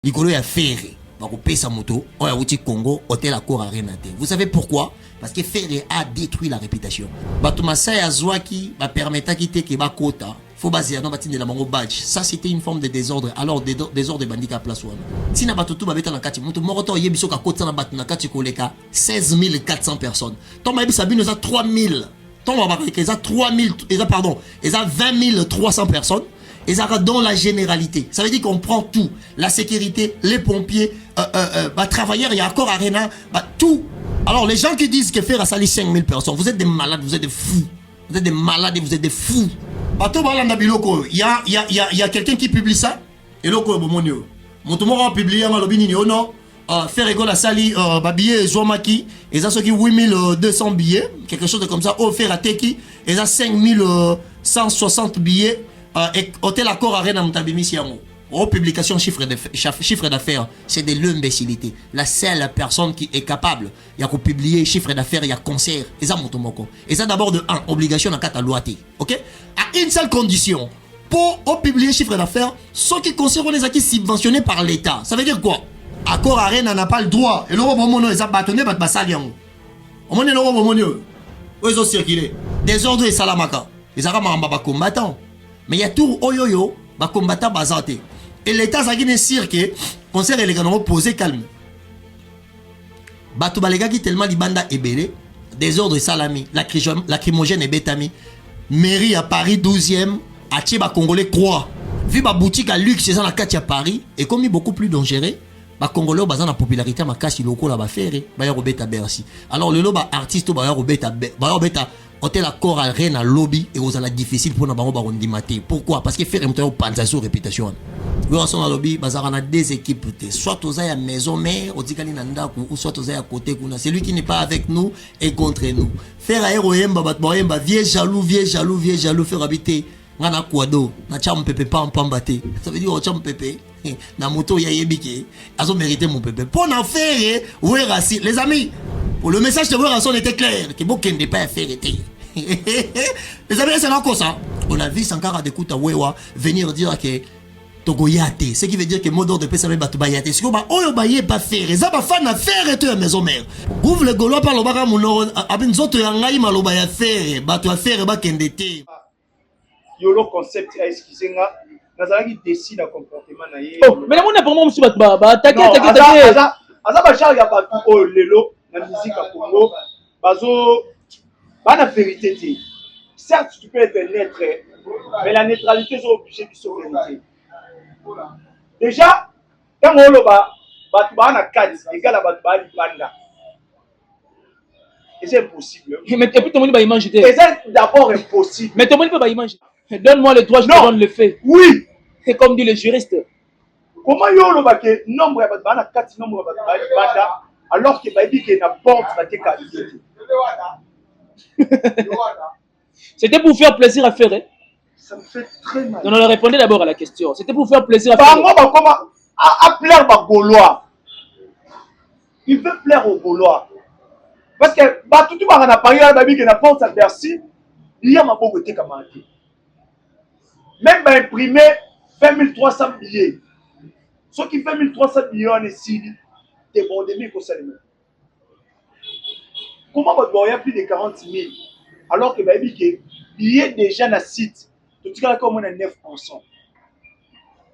Likolo ya Ferré, bakopesa moto, on a outi Congo, hôtel Accor Arena. Vous savez pourquoi? Parce que Ferré a détruit la réputation. Batumasa ya Zwaki, ba permetta kite ke ba kota, faut baser non batine la mango badge. Ça c'était une forme de désordre. Alors désordre bandika à place wana. Sina batutu ba beta na kati moto moroto yebiso ka kota na batu na kati koleka 16 400 personnes. Toma yebisa bino za 3000. Toma ba za 3000 pardon, et za 20 300 personnes. Et ça va dans la généralité. Ça veut dire qu'on prend tout. La sécurité, les pompiers, travailleurs, il y a encore Arena, tout. Alors les gens qui disent que faire à sali 5000 personnes, vous êtes des malades, vous êtes des fous. Vous êtes des malades et vous êtes des fous. Il y a quelqu'un qui publie ça. Et là, mon tour a publié un lobby non. Faire école à sali, billet Zomaki, et ça, ceux qui 8200 billets, quelque chose de comme ça. Oh, faire à Teki, et ça 5160 billets. Et hôtel Accor Arena Mtabimisiamo. Oh, publication chiffre d'affaires, c'est de l'imbécilité. La seule personne qui est capable, il y a qu'à publier chiffre d'affaires, il y a concert. Et ça, et ça d'abord de 1, obligation à 4 loi. Ok? À une seule condition. Pour publier chiffre d'affaires, ceux qui concernent les acquis subventionnés par l'État. Ça veut dire quoi? Accor Arena n'a pas le droit. Et l'euro moment, ils ont bâtonné, ils ont basalian. Au moins, l'euro moment, ils ont circulé. Désordre et salamaka. Ils ont combattant. Mais il y a tout oyoyo, bah combattant basanté. Et l'État ça guine cirque, concert les gars posé calme. Bah tout balega qui tellement libanda ebele, désordre salami, lacrymogène et bétami. Mairie à Paris 12e, à Tcheba Congolais croix. Vu ma boutique à luxe c'est dans la carte à Paris et comme il est beaucoup plus dangereux, bah Congolais basant la popularité ma casse locaux là ba faire, bah ya robeta Bercy. Alors le loba artiste bah ya robeta hôtel Accor Arena lobby et vous allez difficile pour nous mater. Pourquoi? Parce que faire un peu de sur réputation. Nous sommes dans le lobby, on a deux équipes. Soit aux à maison mère, ou soit aux à côté. Celui qui n'est pas avec nous est contre nous. Faire aéroyemba, vieux jaloux, faire habiter. Ngana kwado, na cham pepe pa mpambate. Ça veut dire o cham pepe. Na moto ya yebike, azo mérité mon pepe. Pour en faire, ouais racine. Les amis, pour le message de Werason était clair, que beaucoup n'est pas faire été. Les amis, c'est encore ça. On a vu Sankara de Kouta Wewa venir dire que Togoyate, ce qui veut dire que mot d'ordre de Pessame Batubayate. C'est comme Oyo Baye pas faire, ça va faire na faire et tu maison mère. Ouvre le golo par le bara mon abin zoto yangai malobaya faire, batu faire ba kendete. Yolo concept a excusé nga nazalaki décide à comportement na ye. Oh, mais la monde pour moi monsieur ba attaquer. Aza ba charge ya batu o lelo na musique à Congo. Bazo la vérité dit. Certes tu peux être neutre, mais la neutralité est obligée de souveraineté. Déjà quand on le batu ba na 4 égal à batu ba libanda. Et c'est impossible. Mais et puis tout le monde va imaginer. Et c'est d'abord impossible. Mais tout le monde va imaginer. Donne-moi les droits, je te donne le fait. Oui. C'est comme dit le juriste. Comment yo le baké nombre de bana 4 nombre de bana alors que baby qui na porte la qualité. C'était pour faire plaisir à Ferré. Ça me fait très mal. Non, répondez d'abord à la question. C'était pour faire plaisir à Ferré. Comment à plaire aux Gaulois. Il veut plaire aux Gaulois. Parce que tout le monde a parlé à baby qui na porte à Bercy, il y a ma beauté comme même imprimer 20 300 billets. Ceux qui font 1300 millions en Syrie, c'est bon de mieux que ça. Comment vous avez plus de 40 000 alors que il y a déjà dans le site, tout ce qui est comme on a 9%.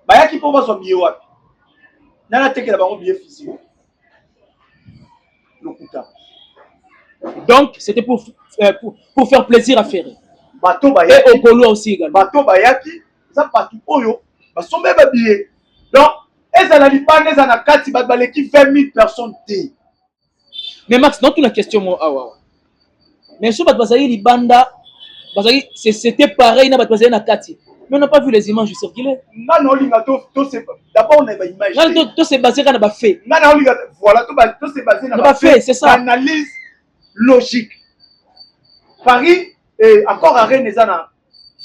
Bah, qui peut voir son billet? Dans la tête, il y a un billet physique. Donc, c'était pour faire plaisir à Ferré. Bateau et au Gaulois aussi également. Bateau Bayaki, ça bateau Oyo, sont même billets. Donc, et ça n'a pas les anakati, qui fait 1000 personnes. Mais Max, dans toute la question, moi, mais sur Batbazaï, Libanda, c'était pareil, na Batbazaï Nakati. Mais on n'a pas vu les images circuler. Non, d'abord on a une image. Non, tout c'est basé sur fait. Non, voilà, tout c'est basé sur fait, c'est ça. Analyse logique. Paris, et encore à Rennes, ils ont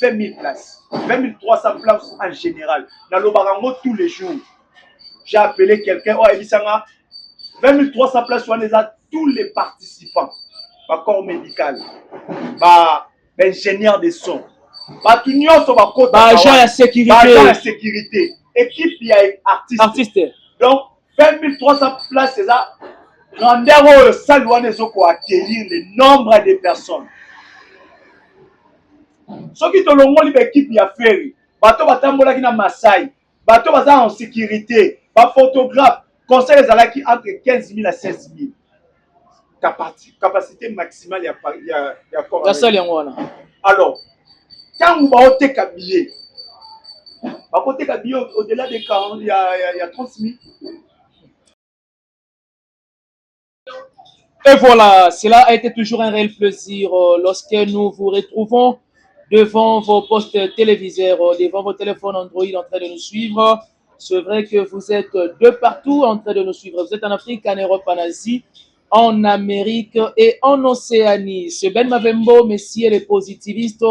20 000 places. 20 300 places en général. Dans le Barango, tous les jours. J'ai appelé quelqu'un, 20 300 places, on les a tous les participants. Corps médical, ingénieur de son, agent de sécurité, équipe, il y a artiste. Donc, 20 300 places, c'est ça. Grandeur, ça doit nous accueillir le nombre de personnes. Ceux qui te l'ont dit, l'équipe y a fait. Bateau batambola qui na Maasai. Bateau baza en sécurité. Ba photographe. Conseil les alaki entre 15 000 à 16 000. Capacité maximale, il y a quoi? Alors, quand vous avez un billet, au-delà des 40, il y a 30 000. Et voilà, cela a été toujours un réel plaisir lorsque nous vous retrouvons devant vos postes téléviseurs, devant vos téléphones Android en train de nous suivre. C'est vrai que vous êtes de partout en train de nous suivre. Vous êtes en Afrique, en Europe, en Asie, en Amérique et en Océanie. C'est Ben Mavembo, messieurs les positivistes,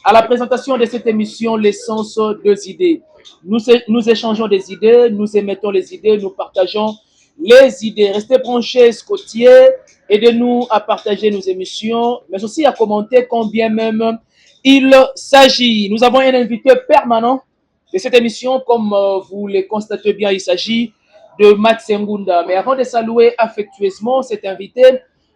à la présentation de cette émission L'essence des idées. Nous échangeons des idées, nous émettons les idées, nous partageons les idées. Restez branchés, Scotier, aidez-nous à partager nos émissions, mais aussi à commenter combien même il s'agit. Nous avons un invité permanent de cette émission, comme vous le constatez bien, il s'agit de Max Ngunda. Mais avant de saluer affectueusement cet invité,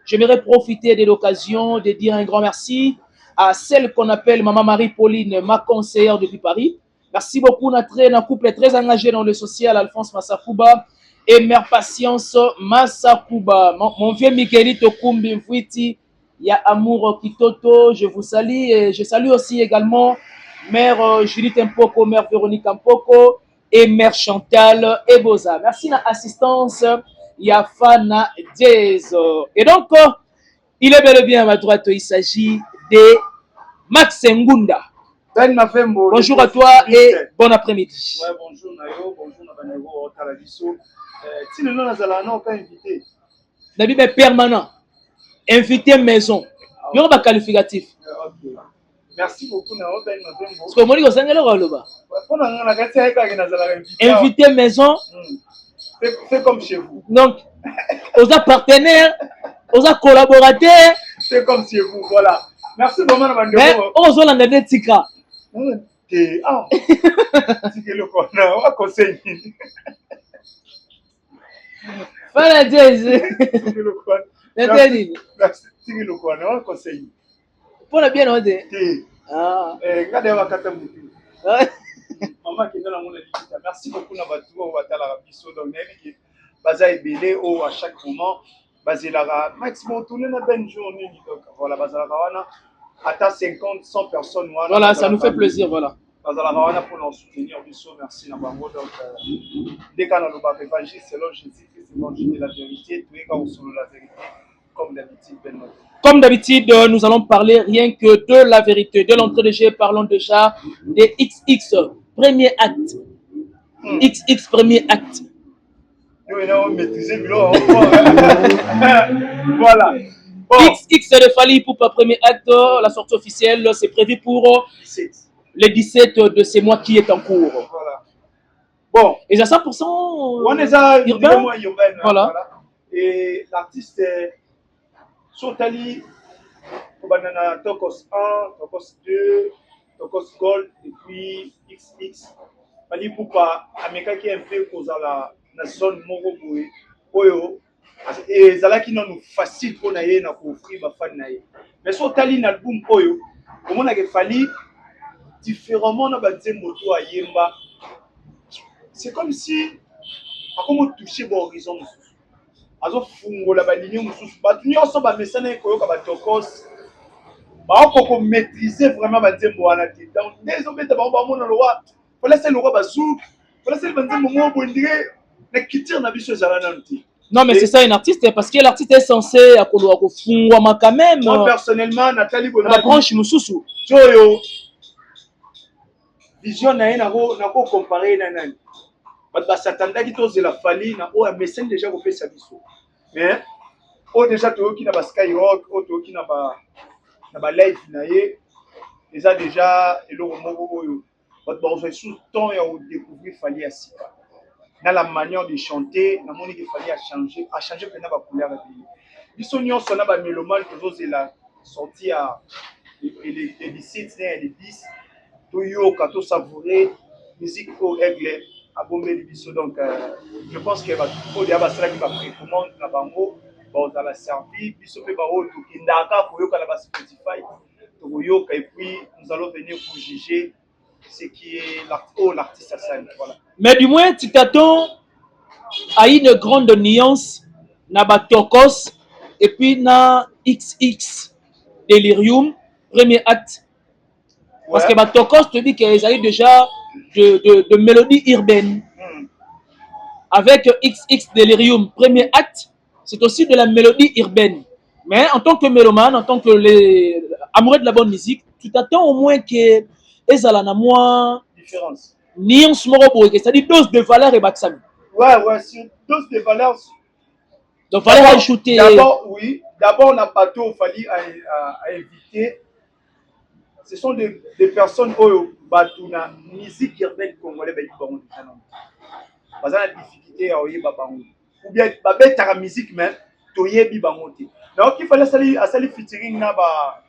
j'aimerais profiter de l'occasion de dire un grand merci à celle qu'on appelle Maman Marie-Pauline, ma conseillère depuis Paris. Merci beaucoup, notre couple très engagé dans le social, Alphonse Massakouba et Mère Patience Massakouba. Mon vieux Miguelito Kumbi Mfouiti, il y a Amour Kitoto, je vous salue. Et je salue aussi également Mère Judith Mpoko, Mère Véronique Mpoko et Mère Chantal Eboza. Merci de l'assistance, Yafana Diaz. Et donc, il est bel et bien à ma droite, il s'agit de Max Ngunda. Ben Mavembo, bonjour à toi et bon après-midi. Ouais, bonjour Nayo, bonjour Nabanero, Talabiso. Si le nom Nazala, on pas invité. Nabi est permanent. Invité maison. Il y aura un qualificatif. Okay. Merci beaucoup Nayo, Ben Mavembo. Parce que moi, je suis invité maison. C'est comme chez vous. Donc, aux partenaires, aux collaborateurs. C'est comme chez vous, voilà. Merci vraiment Nabanero. Mais aux Hollandais Tika. Ah, c'est le qu'on a conseillé. Voilà, Dieu. C'est le qu'on a conseillé. Pour la bien, on dit. Ah. Regardez, on va casser mon tour. Maman qui est dans la monde, merci beaucoup na batu au watala biso donc neli baza ebele au à chaque moment bazela maximum tourner na ben journée donc voilà bazala wana ata 50 100 personnes voilà ça nous fait plaisir voilà bazala wana pour nous soutenir biso merci na bango donc dès qu'on a le évangile selon Jésus-Christ évangile la vérité tout est quand on solo la vérité comme d'habitude ben. Comme d'habitude, nous allons parler rien que de la vérité. De l'entrée de jeu, parlons déjà des XX, premier acte. XX, premier acte. Voilà. Bon. XX de Fally Ipupa, premier acte. La sortie officielle, c'est prévu pour le 17 de ce mois qui est en cours. Voilà. Bon. Et à 100%, on est à urbain. Voilà. Et l'artiste est Sotali, Banana Tokos 1, Tokos 2, Tokos Gold, et puis XX. Fally Ipupa, Ameka qui est un peu pour la zone Moroboué, Oyo, et Zalaki non facile pour naïe na offrir ma fan naïe. Mais Sotali l'album Oyo, comment on a Fally différemment na badze moto à Yemba. C'est comme si, à comment toucher l'horizon. Azo fungola ba ligne mususu batu nyonso ba mesana ekoyoka ba tokos ba ko maîtriser vraiment ba nzembo wana te donc les hommes de ba mona lo wa faut laisser le roi bazou faut laisser le nzembo mo bondire na kitir na biso zala nanti. Non mais c'est ça un artiste parce que l'artiste est censé à ko fungwa quand même. Moi personnellement Nathalie Bona la branche mususu joyo vision na ko comparer na nani. Bah s'attendait qu'il ose la Fally na o message déjà ko pesa biso mais o déjà to ki na ba Skyrock o to ki na ba live na ye déjà eloko moko oyo ba ba sous temps ya o découvrir Fally asika na la manière de chanter na moni que Fally a changé pendant ba couleur de biso nyonso na ba mélomane to ose la sortie à les 17 et les 10 to yo ka to savourer musique au aigle à Bombé biso. Donc je pense que au dia basala qui va précommande na bango bon dans la servie biso pe ba oto kindaka koyoka na ba Spotify toyoka, et puis nous allons venir pour juger ce qui est l'artiste à scène. Voilà. Mais du moins, tu t'attends à une grande nuance na Batokos et puis na XX Delirium, premier acte. Ouais. Parce que Batokos te dit qu'ils ont déjà de mélodies urbaines. Avec XX Delirium, premier acte, c'est aussi de la mélodie urbaine. Mais en tant que mélomane, en tant que amoureux de la bonne musique, tu t'attends au moins que ezala na moins différence. Nuance morobo, c'est-à-dire dose de valeur et baksami. Ouais, sur dose de valeur. Donc, il fallait ajouter. D'abord, oui. D'abord, on a pas tout, il fallait à éviter. Ce sont des personnes qui ont la musique urbaine congolaise. Parce que la difficulté à oyer babango. Ou bien, la musique même, toyer bibangote. Donc, il fallait salir featuring na ba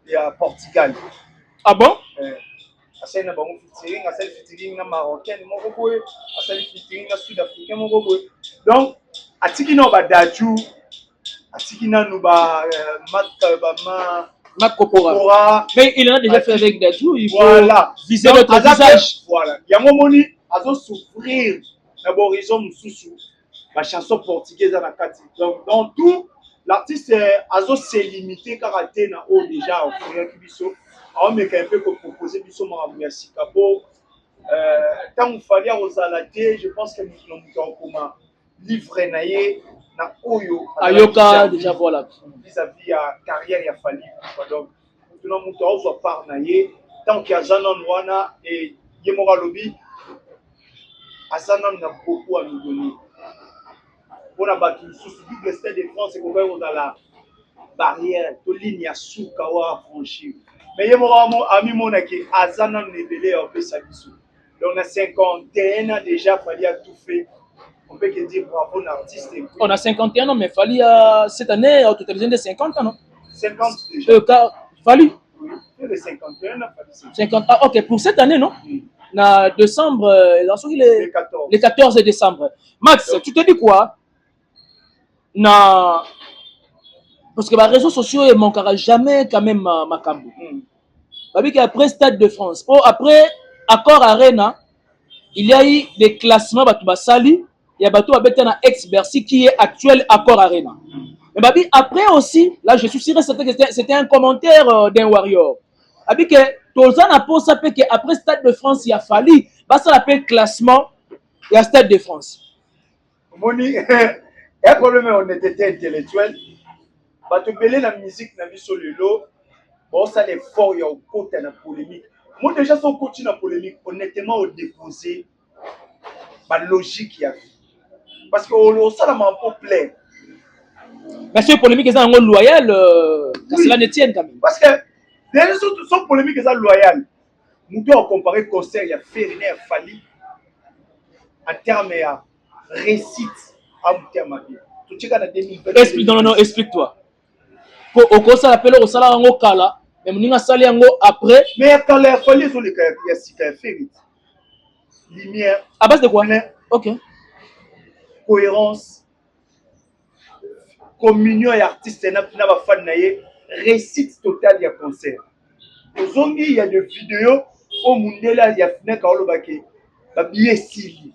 ya Portugal. Ah bon? Asali na bango featuring, asali featuring na marocaine moko boye, asali featuring na sud-africain moko boye. Donc atiki na ba daju, atiki na no ba Makopora. Mais il en a déjà fait avec Daju, il faut voilà. viser notre visage. Voilà. Yango moni azo souffrir na horizon mususu ba chanson portugaise na kati. Donc dans tout l'artiste azo se limiter karaté na o déjà offrir kibiso. On me un peu proposer biso marabu ya sika po tant fallait osalaté, je pense que nous avons comment livrer naie na oyo ayoka déjà voilà vis-à-vis ya carrière ya Fally. Donc tout le monde ozo par naie tant qu'il y a zanon wana et yemora lobby azanon na beaucoup à nous donner. Pour la battu sous le stade de France et qu'on va dans la barrière to ligne ya souka wa franchir. Mais il y a mon ami monaki Azana Nebele au Pesabisu. Donc on a 51 ans déjà, Fally a tout fait. On peut que dire bravo l'artiste. On a 51 ans, mais Fally cette année a totalisé de 50 ans, non? 50 déjà. Fally? Oui, il y a 51 ans. 50. Ah ok, pour cette année, non? Oui. Na décembre, le 14 décembre. Max, tu te dis quoi? Na... Parce que les réseaux sociaux ne manquera jamais quand même Makambo. Parce qu'après Stade de France, après Accor Arena, il y a eu des classements Sali, il y a Batou Abetana ex-Bercy qui est actuel Accor Arena. Mais Babi, après aussi, là je suis sûr que c'était un commentaire d'un Warrior. Babi que Tozan a pensé qu'après Stade de France, il a fallu, ça l'appelle classement, il y a Stade de France. Moni, un problème honnêteté intellectuelle. Bato belé la musique na biso lelo bon ça les fort ya côté na polémique. Moi déjà son côté na polémique honnêtement au déposer ba logique ya parce que on ça la m'a pas plaît. Mais c'est polémique ça en loyal cela ne tienne quand même. Parce que déjà son polémique ça loyal. Nous doit comparer concert ya Ferine ya Fally en termes ya récite à terme bien. Tout ce qu'on a 2020. Explique non explique-toi. Au cours ça l'appelle au salaire en kala mais mon sali yango après mais quand les Fally sont les cas il y a si cas fait lumière à base de quoi? OK, cohérence communion et artiste na ba fan naie récite totale ya concert ozongi il y a des vidéos au mundela ya feneka olobaki ba billet sili.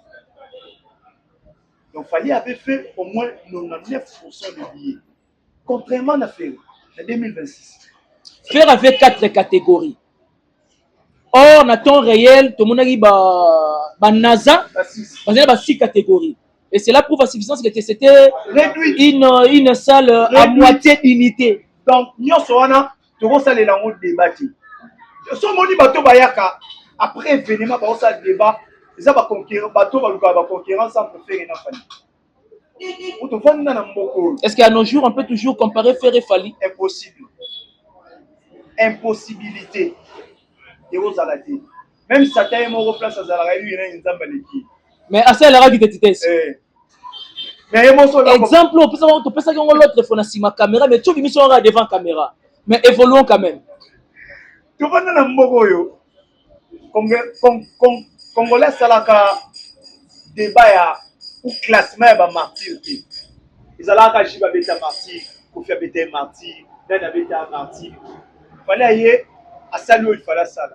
Donc Fally avait fait au moins 99% de billets contrairement à faire en 2026. Faire avec 4 catégories. Or, en temps réel, tout le monde a dit NASA, parce qu'il y a 6 catégories. Et cela prouve à suffisance que c'était une salle à moitié d'unité. Donc, nous sommes en train de débattre. Si on a après événement, on a débat, ils ont des concurrence sans faire une famille. Est-ce qu'à nos jours, on peut toujours comparer Fer et Fally? Impossible. Impossibilité. Même si ça t'a mon place à Zalaraï, il y a une zambaliki. Mais à ça, il y a des vitesses. Mais exemple, on peut savoir que l'autre téléphone sur ma caméra, mais tout le monde est devant la caméra. Mais évoluons quand même. Tu vois, dans le Congolais salaka débat ya ou classement ya ba martyr te. Ezalaka jiba beta martyr, Kofi beta martyr, Nana beta martyr. Fallait ayer à salut il fallait ça.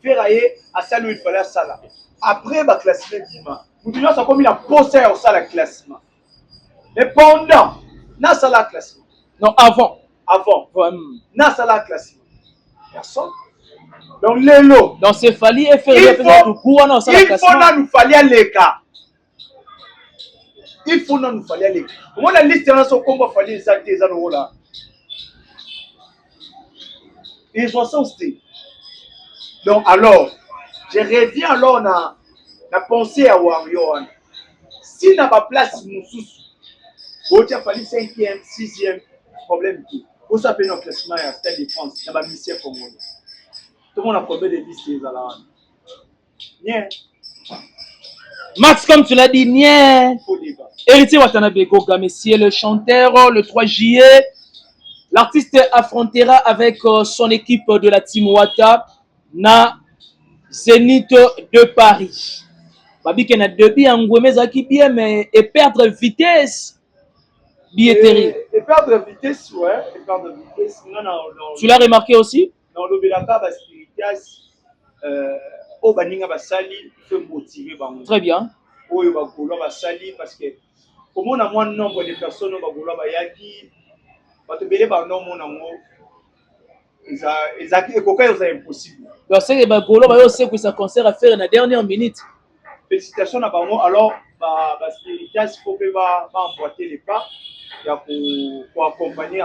Faire ayer à salut il fallait ça. Après ba classement bima. Nous disons ça comme il a posé au ça la classement. Mais pendant na ça la classement. Non, avant. Avant. Na ça la classement. Personne. Donc l'élo. Donc c'est Fali et Ferry. Il faut nous fallait les cas. Il faut nous fallait les cas. Comment la liste dans son combat fallait exacter ça là. Ils sont censés. Donc alors, je reviens alors na pensée à Wario. Si n'a pas place Moussous, il a fallu 5e, 6e, problème qui. Pour ça, notre classement à Stade de France, il y a une mission comme moi. Tout le monde a combien de listes là? Bien. Max, comme tu l'as dit, bien. Héritier Watanabe Goga, messieurs, le chanteur, le 3 juillet, l'artiste affrontera avec son équipe de la Team Wata na Zénith de Paris. Babi qui a deux billes en Gouemezaki bien, mais et perdre vitesse. Billetterie. Et perdre vitesse, ouais. Et perdre vitesse. Non. Tu l'as remarqué aussi? Dans le Belaka, Spiritas, au Baninga Basali, il faut motiver. Très bien. Au Bagolo Basali, parce que comme on a moins de nombre de personnes au Bagolo Bayaki, c'est impossible. Donc c'est que Bagolo sait que ça concert à faire dans la dernière minute. Félicitations à Bango. Alors, Spiritas, il faut que emboîter les pas. Pour accompagner.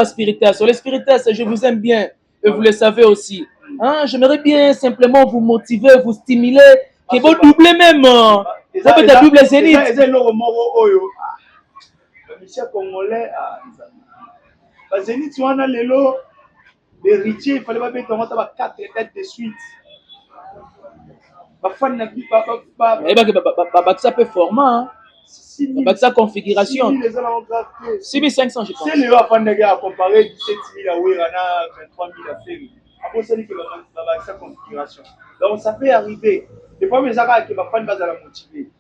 Spiritas. Les Spiritas, je vous aime bien. Et vous le savez aussi. Hein, j'aimerais bien simplement vous motiver, vous stimuler. Que vous doublez même. Vous faites double Zénith. Le monsieur congolais. Zénith, tu en as l'héritier. Il fallait pas mettre 4 têtes de suite. Ça peut former. Sa configuration. 6500, je pense. C'est le Wafandega a comparé 17 000 à Ouirana, 23 000 à Ferry. Après, c'est lui qui va sa configuration. Donc, ça peut arriver. Des fois, mes arabes qui va faire la motiver.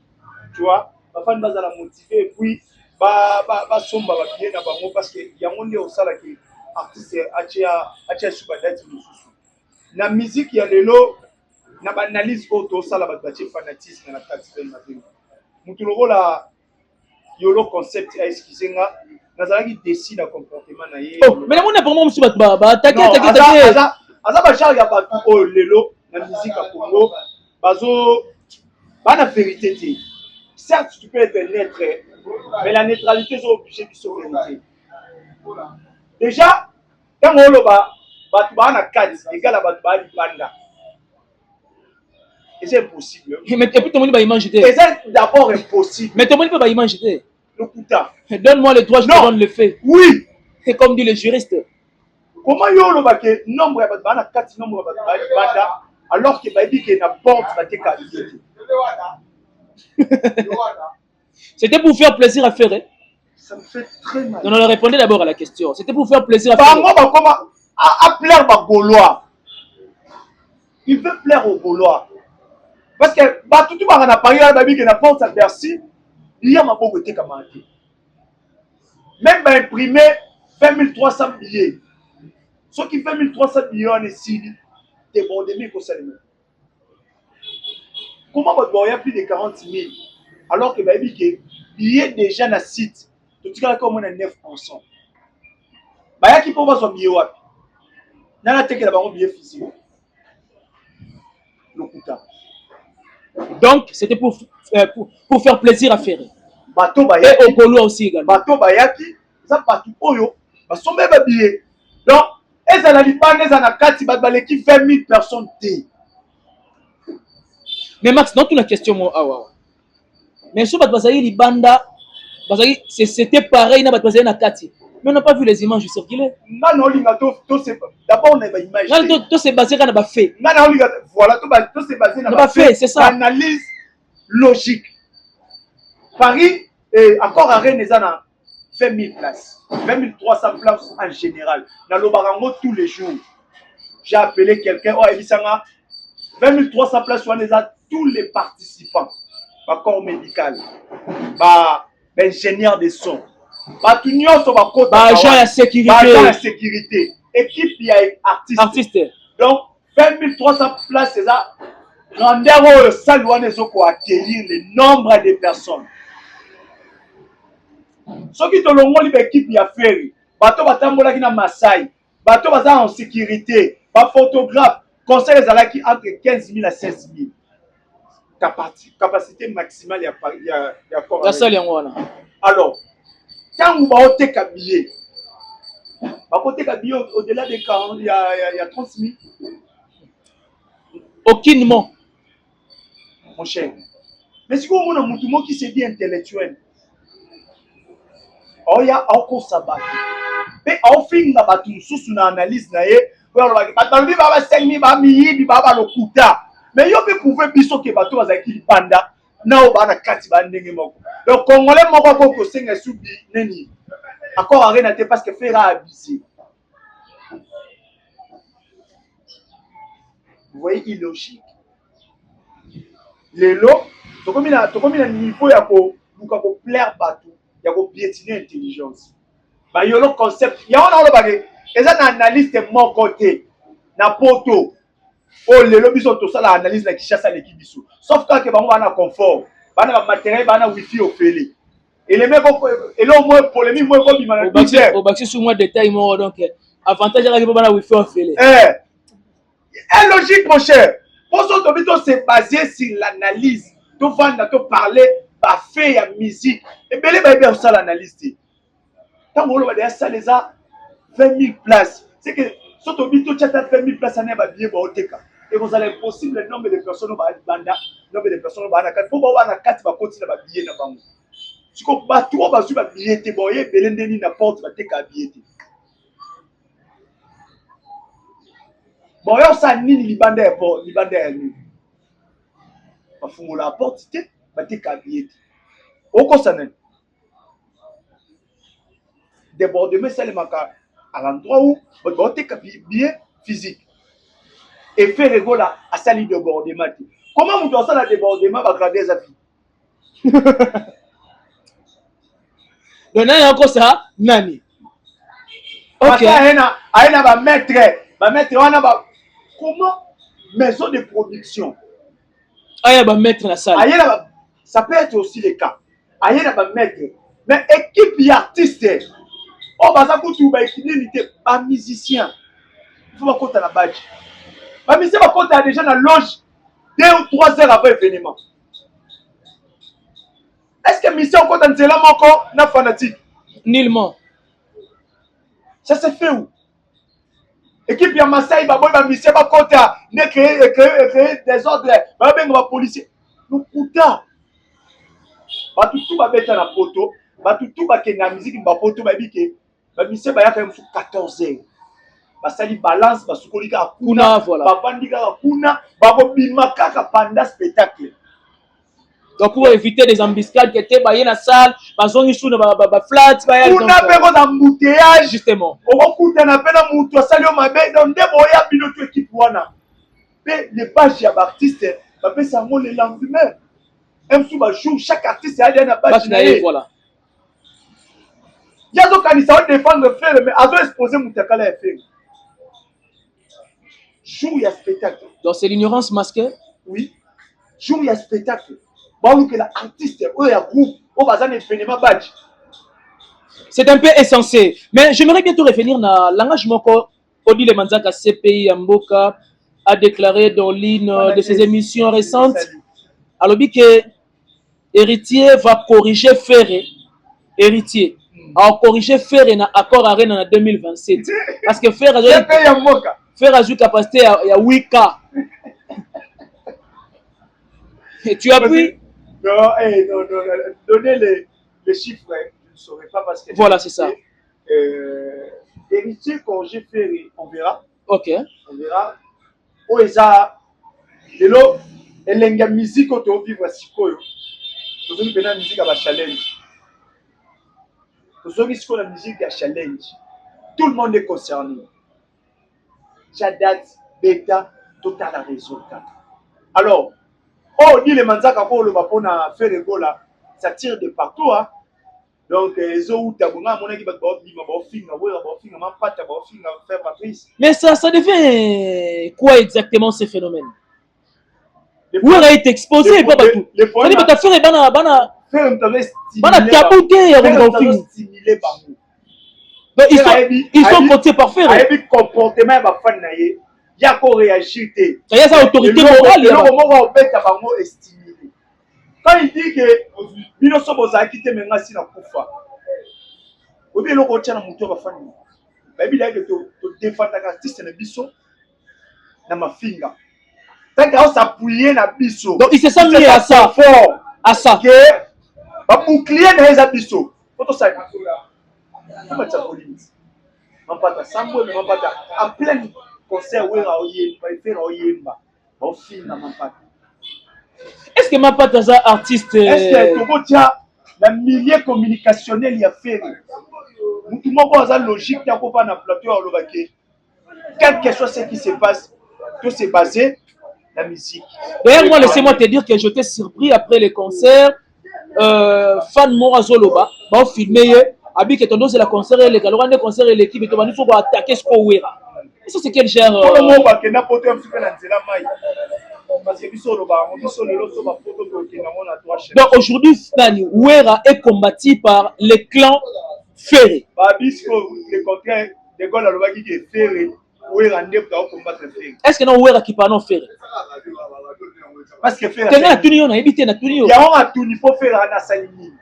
Tu vois, va faire la motiver et puis, somba va bien d'abord parce qu'il y a un monde au salaire qui artiste a subadati. La musique, il y a le lot, na analyse auto, ça la bâtie fanatisme, na quatrième matin. Mutulo la yolo concept a excusé nga nazalaki décide à comportement na ye. Oh, mais on a vraiment monsieur ba attaquer. Aza ba charge ya ba o lelo na musique à Congo. Bazo ba na vérité té. Certes tu peux être neutre mais la neutralité c'est obligé de se vérité. Déjà quand on lo ba na 4 égal à ba libanda. Et c'est impossible. Mais puis tout le monde va y manger. Et c'est d'abord impossible. Mais tout le monde va y manger. Le Kouta. Donne-moi le droit, je te donne le fait. Oui. C'est comme dit le juriste. Comment yo le baké nombre ya ba na 4 nombre ba banda alors que ba dit que na porte ba te qualité. C'était pour faire plaisir à Ferré. Ça me fait très mal. Non, répondez d'abord à la question. C'était pour faire plaisir à Ferré. Moi comment à plaire ba Gaulois. Il veut plaire aux Gaulois. Parce que tout le monde a parlé à Babi qui n'a pas à Bercy, il y a ma pauvreté comme un thé. Même imprimer 20 300 billets. Ceux qui font 1300 billets en Syrie, c'est bon de mieux que ça. Comment il y a plus de 40 000 alors que Babi qui billets déjà dans le site, tout le monde comme on a 9%. Il y a qui peut avoir son billet. Il y a qui a un billet physique. Le Kouta. Donc, c'était pour faire plaisir à Ferré. Bateau et au Gaulois aussi également. Bateau Bayaki, ça partout Oyo, parce que même billet. Donc, et ça n'a pas les anakati, qui fait 1000 personnes. Mais Max, dans toute la question, moi, mais sur Batbazaï, les bandas, c'était pareil, na Batbazaï na Kati. Mais on n'a pas vu les images circuler. Non, d'abord on a une image. Tout c'est basé sur fait. Non, voilà, tout c'est basé sur fait, c'est ça. Analyse logique. Paris et encore à Rennes, ils ont 20 000 places, 20 300 places en général. Dans le Barango tous les jours. J'ai appelé quelqu'un, oh, Ebisanga, 20 300 places, on a tous les participants. Corps médical, ingénieur de son, agent de sécurité, équipe artiste. Donc 20 300 places, c'est ça. Grandeur, ça doit accueillir le nombre de personnes. Ceux qui ont l'équipe qui a fait, bateau batambola qui na Maasai, bateau baza en sécurité, ba photographe, conseil les alaki entre 15 000 à 16 000. Capacité maximale, il y a corps. Alors, quand vous avez un billet, au-delà des 40, il y a 30 000. Aucunement. Mon cher. Mais si vous avez un mouton qui se dit intellectuel, il y a encore ça. Mais au fin, il y a une analyse. Il y a 5 000, il y a mais yo peut prouver biso ke bato bazaki panda na obana kati bandenge moko. Le Congolais moko ko senga subi neni. Encore arena te parce que faire abusé. Vous voyez illogique. Lelo to komi na niveau ya ko buka ko plaire bato, ya ko piétiner intelligence. Ba yo le concept, ya on a le bagé. Eza na analyste mon côté na poto. Oh, les lobbies sont tout ça, l'analyse la qui chasse à l'équipe biso. Sauf quand que on a confort, on a matériel, on a wifi au félé. Et les mecs, et là au moins polémique, moi comme il m'a dit. Au baxi sur moi détail moi donc avantage à la wifi au félé. Est logique mon cher. Pour ce que c'est basé sur l'analyse. Tu vas te parler, pas fait la musique. Et bien les bien ça l'analyse. Tant on va ça les a 20 000 places. C'est que surtout tu as 20 000 places à n'importe billet au TK. Et vous allez impossible le nombre de personnes au banda, le nombre de personnes au banda. Faut pas avoir 4 va continuer à billet dans banque. Si on bat tout on va sur billet te boyer belendeni na porte va TK billet. Bon yo ça nini libanda pour libanda ni. Ba fungola la porte te va TK billet. Oko sanen. Débordement c'est le maka à l'endroit où va TK billet physique. Et faire régola à sa ligne de débordement. Comment vous pensez à débordement va graver les avis? Donc, il y a encore ça, Nani. Ok. Aïna va mettre, comment maison de production. Aïna va mettre la salle. Ça peut être aussi le cas. Aïna va mettre, mais équipe et artiste. Oh, bah ça coûte tout, bah équilibre, pas musicien. Il faut pas compter la badge. Mais musicien va compter déjà dans la loge 2 ou 3 heures après l'événement. Est-ce que mission compte en Zélam encore n'a fanatique? Nullement. Ça se fait où? Équipe ya Maasai, bah mission va compter ne créer des ordres, bah ben va policier. Nous coûtons. Bah tout va mettre dans la photo, bah tout va que la musique va photo, bah bique, bah mission va y faire 14 heures. Bah ça lui balance, bah soukolika kuna, bah bandika kuna, bah bimaka panda spectacle. Donc pour éviter des embuscades qui étaient dans la salle, ils sont flat, on a besoin d'embouteillage justement. On coûte un appel à mon toit, salut ma belle, donc déboya pilote équipe wana. Mais les pages d'artistes, bah ben ça monte le lendemain. Même sous ma jour, chaque artiste a une page. Voilà. Il y a donc quand ils savent défendre faire, mais avant exposer mon takala et faire. Jour il y a spectacle. Donc c'est l'ignorance masquée. Oui. Jour il y a spectacle. Bon, que l'artiste, il y a groupe, on va faire un événement badge. C'est un peu insensé. Mais j'aimerais bientôt revenir dans l'engagement qu'Odi Lemanzaka CPI Mboka a déclaré dans l'une de ses émissions récentes. Alors, que Héritier va corriger Ferré. Héritier. Alors, corriger Ferré dans l'accord Arène en 2027. Parce que Ferré a eu capacité à 8K. Et tu as pris. Non, donnez les chiffres, je ne saurais pas parce que. Voilà, c'est ça. Héritier, quand j'ai fait, on verra. Ok. On verra. Oh, et ça, l'élo, et la musique, quand on vit, voici quoi. Nous avons la musique à la challenge. Nous avons la musique à challenge. Tout le monde est concerné. Jadat, Beta, total résultat. Alors, oh, ni les manzaka pour le bapona faire le go là, ça tire de partout, hein. Donc, ils ont eu tabouna, mon équipe va faire. Mais ça devient quoi exactement ces phénomènes? Où a été exposé, pas tout. Le point de faire et bana ils sont comptés par faire. Avec comportement il y a qu'on réagit. Il y a sa autorité morale. Quand il dit que nous sommes à quitter maintenant si la coufa. Ou bien le coach na muto ba fani. Ba bi la que to défendre l'artiste na biso na mafinga. Tant qu'on s'appuyer na biso. Donc il se sent mis à ça fort à ça. Que ba bouclier na les biso. Photo ça. Comment ça police. On pas ta sambo mais on pas ta en plein concert où ra oye ba faire oyemba. Ba finga man pas. Est-ce que ma pas un artiste est-ce que Togo tia la milieu communicationnel il y a fait tout le monde a logique il y a pas na plateau à l'obaki quel que soit ce qui se passe tout c'est basé la musique. D'ailleurs moi laissez-moi te dire que j'étais surpris après les concerts fan Morazoloba ba filmer abi que tondo c'est la concert et les galorans des concerts et l'équipe et il faut attaquer ce qu'on wera. Ça c'est quel genre pour le moment ba que na poto un petit peu na nzela mai. Donc aujourd'hui, Wera est combattu par les clans ferrés. Est-ce que non Wera qui parle non ferré? Parce que Ferré a tout on a évité na tout il y a un tout il faut faire un assaillement.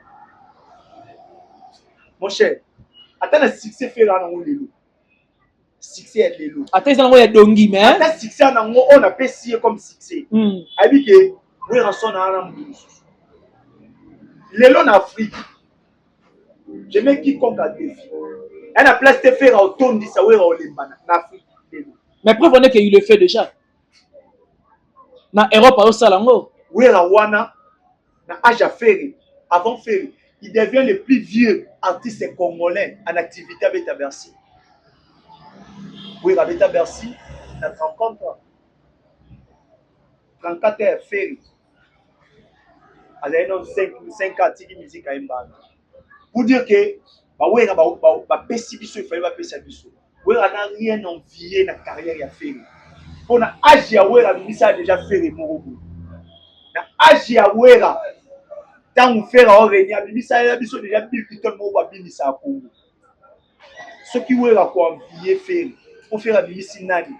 Mon cher, attends le succès faire un lelo. Succès est lelo. Attends ils ont dongi mais attends succès on a payé comme succès. Abi que Wera son na lelo en Afrique. Je mets quiconque à défi. Elle a place de faire autant de ça Wera olembana en Afrique. Mais preuve on est qu'il le fait déjà. Na Europe au salango. Wera wana na âge à faire avant faire. Il devient le plus vieux artiste congolais en activité avec Bercy. Oui, avec Bercy, il a 30 ans. 34 ans, Ferry. Il a 5 ans de musique à Mbana. Pour dire que, oui, il a pessi biso, il fallait pas pessi biso. Oui, il n'a rien envié dans la carrière de Ferry. Pour na agi à Wera, il a déjà fait Morobo. Na agi à Wera, tant que faire à Orenia, il a déjà pile tout le monde à Binissa à Congo. Ce qui Wera quoi envier Ferry. Pour faire la musique nani.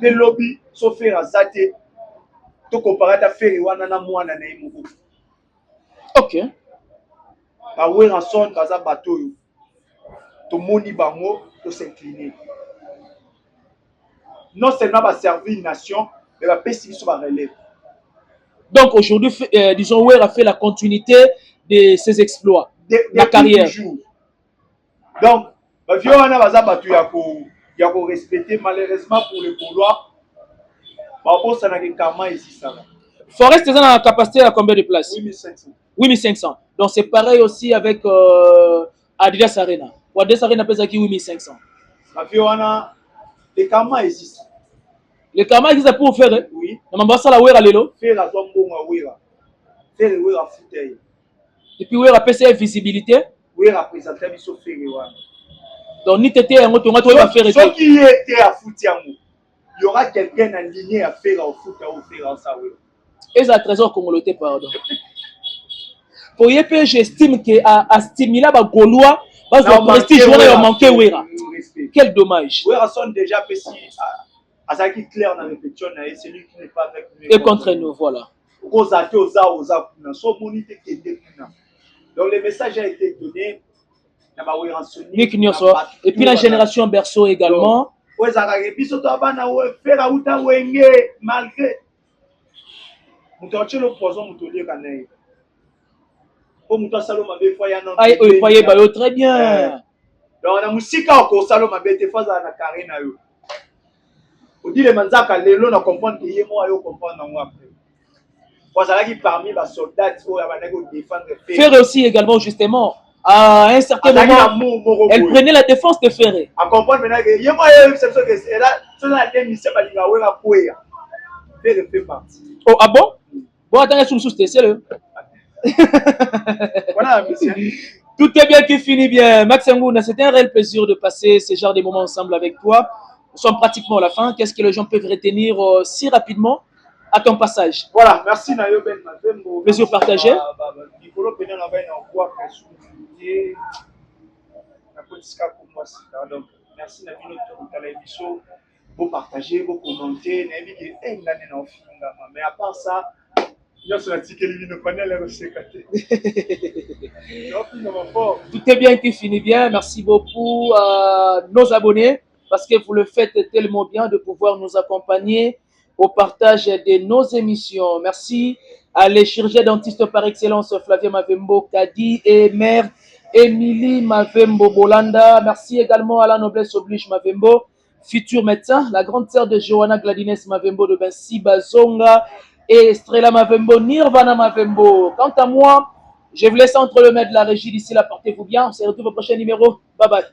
Les lobbies sont faits à Zate. Tu compares à faire wana na mwana na imoko. OK. Ba Wera son baza bateau. To moni bango to s'incliner. Non seulement va servir une nation, mais va passer sur la relève. Donc aujourd'hui, disons, Wera fait la continuité de ses exploits, de la carrière. Donc, Viona baza batu ya ko respecter malheureusement pour les Gaulois. Babo ça n'a que kama ici ça. Forest est dans la capacité à combien de places? 8500. 8500. Donc c'est pareil aussi avec Adidas Arena. Ou Adidas Arena pèse qui 8500. La Viona les kama ici. Les kama existe pour faire oui. Na mambasa la Wera lelo. Faire la zombonga Wera. Faire Wera fauteuil. Et puis Wera pèse visibilité. Wera présenter biso faire wana. Donc ni tété yango to ngato va faire. Ce qui était à foot yango. Il y aura quelqu'un aligné à faire au foot au faire en ça Wera. Et ça trésor congolais pardon. Pour yep j'estime que à stimuler ba Gaulois, parce que prestige on a manqué Wera. Quel dommage. Wera sont déjà pessi à ça qui clair dans répétition et celui qui n'est pas avec nous. Et contre nous voilà. Donc le message a été donné. Et puis la génération Berceau également. Malgré. Très bien. Donc on a musika ko saloma bete faza na karina yo. Odi le manzaka lelo na comprendre que yemo ayo comprendre ngo après. Parce que parmi les soldats qui ont défendre faire aussi également justement À un certain moment, elle prenait la défense de Ferré. À comprendre maintenant que Oh, ah bon? Bon, attendez, sous c'est le. Voilà, monsieur. Tout est bien qui finit bien. Max Ngouna, c'était un réel plaisir de passer ce genre de moments ensemble avec toi. Nous sommes pratiquement à la fin. Qu'est-ce que les gens peuvent retenir si rapidement à ton passage? Voilà, merci Nayo Ben. Plaisir partagé. Donc, merci Nabino de l'émission. Vous partagez, vous commentez. Mais à part ça, tout est bien qui finit bien. Merci beaucoup à nos abonnés parce que vous le faites tellement bien de pouvoir nous accompagner au partage de nos émissions. Merci à les chirurgiens dentistes par excellence Flavien Mavembo Kadi et mère Émilie Mavembo Bolanda. Merci également à la noblesse oblige Mavembo, futur médecin, la grande sœur de Johanna Gladines Mavembo de Bensi Bazonga et Estrella Mavembo, Nirvana Mavembo. Quant à moi, je vous laisse entre le maître de la régie. D'ici là, portez-vous bien. On se retrouve au prochain numéro. Bye bye.